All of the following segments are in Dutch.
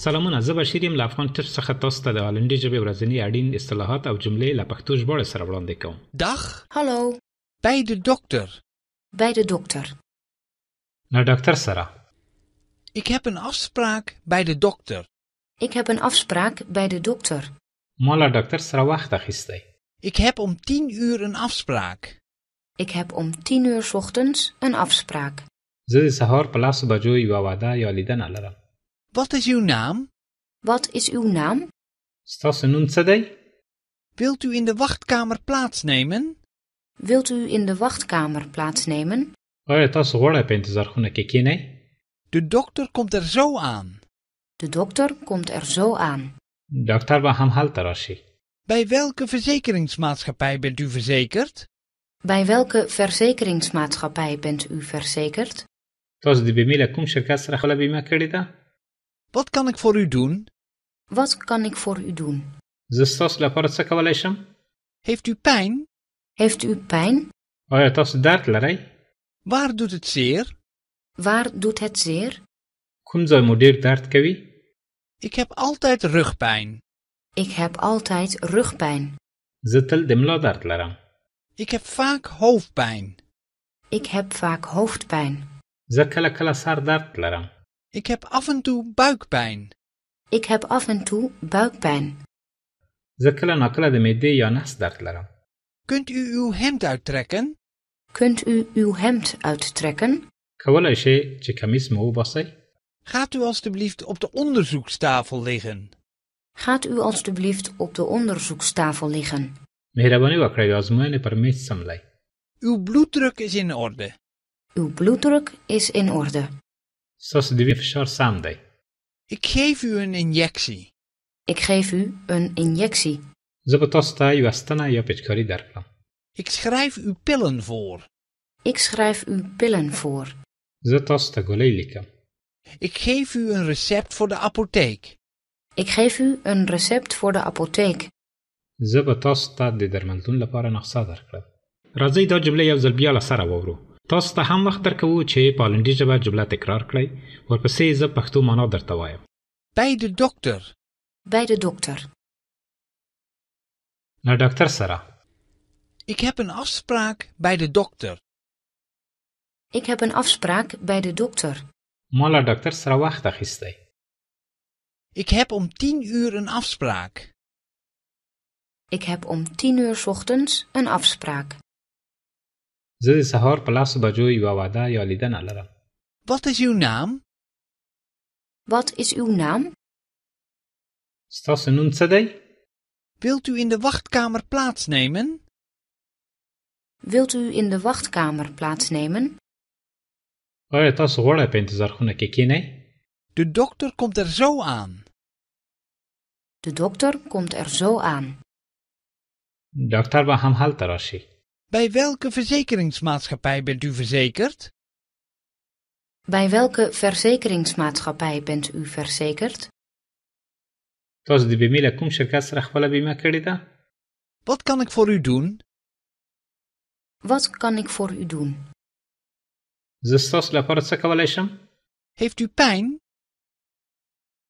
سلامونه، زه بشیر یم له افغان ټچ څخه تاسو ته د هالندي ژبې ورځني اړین اصطلاحات او جملې له پښتو ژباړې سره وړاندې کوم. Dag, Hallo, bij de dokter. bij de dokter. له ډاکټر سره. Ik heb een afspraak bij de dokter. Ik heb een afspraak bij de dokter. ما له ډاکټر سره وخت اخیستی. Ik heb om 10 uur een afspraak. Ik heb om 10 uur 's ochtends een afspraak. زه د سهار په لاسو بجو یوه واده یا لیدنه لرم. Wat is uw naam? Wat is uw naam? ستاسو نوم څه دی؟ Wilt u in de wachtkamer plaatsnemen? Wilt u in de wachtkamer plaatsnemen? آیا تاسو غواړئ په انتظار خونه کې کښېنئ؟ De dokter komt er zo aan. De dokter komt er zo aan. ډاکټر به هم هلته راشي. Bij welke verzekeringsmaatschappij bent u verzekerd? Bij welke verzekeringsmaatschappij bent u verzekerd? تاسو د بیمې له کوم شرکت سره خپله بیمه کړې ده؟ Wat kan ik voor u doen? Wat kan ik voor u doen? زه ستاسو لپاره څه کولی شم؟ Heeft u pijn? Heeft u pijn? آیا تاسو درد لرئ؟ Waar doet het zeer? Waar doet het zeer? کوم ځای مو ډیر درد کوي؟ Ik heb altijd rugpijn. Ik heb altijd rugpijn. زه تل د ملا درد لرم. Ik heb vaak hoofdpijn. Ik heb vaak hoofdpijn. زه کله کله سر درد لرم. Ik heb af en toe buikpijn. Ik heb af en toe buikpijn. زه کله ناکله د معدې یا نس درد لرم. Kunt u uw hemd uittrekken? Kunt u uw hemd uittrekken? کولی شئ چې کمیس مو وباسئ؟ Gaat u alstublieft op de onderzoekstafel liggen. Gaat u alstublieft op de onderzoekstafel liggen. مهرباني وکړئ د ازموینې پر میز څملئ. Uw bloeddruk is in orde. Uw bloeddruk is in orde. ستاسو د وینې فشار سم دی. Ik geef u een injectie. Ik geef u een injectie. زه به تاسو ته یوه ستنه یا پچکاري درکړم. Ik schrijf u pillen voor. Ik schrijf u pillen voor. زه تاسو ته ګولۍ لیکم. Ik geef u een recept voor de apotheek. Ik geef u een recept voor de apotheek. زه به تاسو ته د درملتون لپاره نسخه درکړم. راځئ دا جمله یو ځل بیا له سره واورو. تاسو ته هم وخت درکوو چې په هالندي ژبه جمله تکرار کړئ. ورپسې زه پښتو معنا درته وایم. Bij de dokter. Bij de dokter. له ډاکټر سره. Ik heb een afspraak bij de dokter. Ik heb een afspraak bij de dokter. ما له ډاکټر سره وخت اخیستی. Ik heb om 10 uur een afspraak. Ik heb om 10 uur 's ochtends een afspraak. زه د سهار په لاسو بجو یوه واده یا لیدنه لرم. Wat is uw naam? Wat is uw naam? ستاسو نوم څه دی؟ Wilt u in de wachtkamer plaatsnemen? Wilt u in de wachtkamer plaatsnemen? آیا تاسو غواړئ په انتظار خونه کې کښېنئ؟ De dokter komt er zo aan. De dokter komt er zo aan. ډاکټر به هم هلته راشي. Bij welke verzekeringsmaatschappij bent u verzekerd? Bij welke verzekeringsmaatschappij bent u verzekerd? تاسو د بیمې له کوم شرکت سره خپله بیمه کړې ده؟ Wat kan ik voor u doen? Wat kan ik voor u doen? زه ستاسو لپاره څه کولی شم؟ Heeft u pijn?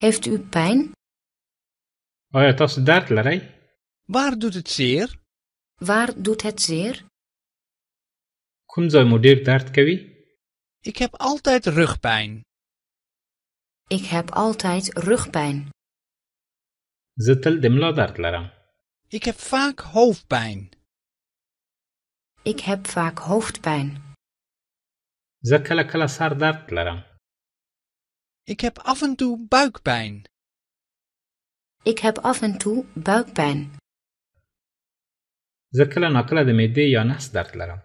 Heeft u pijn? آیا تاسو درد لرئ؟ Waar doet het zeer? Waar doet het zeer? کوم ځای مو ډیر درد کوي؟ Ik heb altijd rugpijn. Ik heb altijd rugpijn. زه تل د ملا درد لرم. Ik heb vaak hoofdpijn. Ik heb vaak hoofdpijn. زه کله کله سر درد لرم. Ik heb af en toe buikpijn. Ik heb af en toe buikpijn. زه کله ناکله د معدې یا نس درد لرم.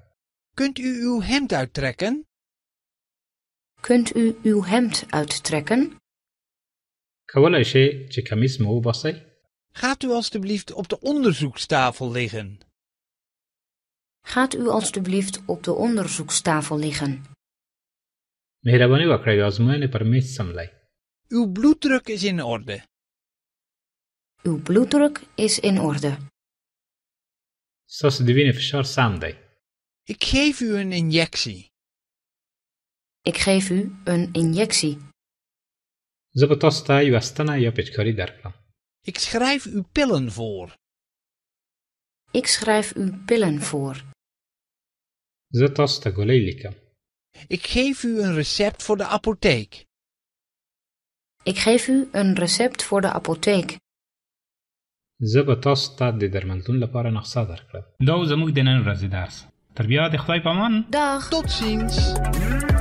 Kunt u uw hemd uittrekken? Kunt u uw hemd uittrekken? کولی شئ چې کمیس مو وباسئ؟ Gaat u alstublieft op de onderzoekstafel liggen. Gaat u alstublieft op de onderzoekstafel liggen. مهرباني وکړئ د ازموینې پر میز څملئ. Uw bloeddruk is in orde. Uw bloeddruk is in orde. ستاسو د وینې فشار سم دی. Ik geef u een injectie. Ik geef u een injectie. زه به تاسو ته یوه ستنه یا پیچکاري درکړم. Ik schrijf u pillen voor. Ik schrijf u pillen voor. زه تاسو ته ګولۍ لیکم. Ik geef u een recept voor de apotheek. Ik geef u een recept voor de apotheek. زه به تاسو ته د درملتون لپاره نسخه درکړم. دا زموږ د نن ورځې درس. تر بیا د خدای په امان. Dag. Tot ziens.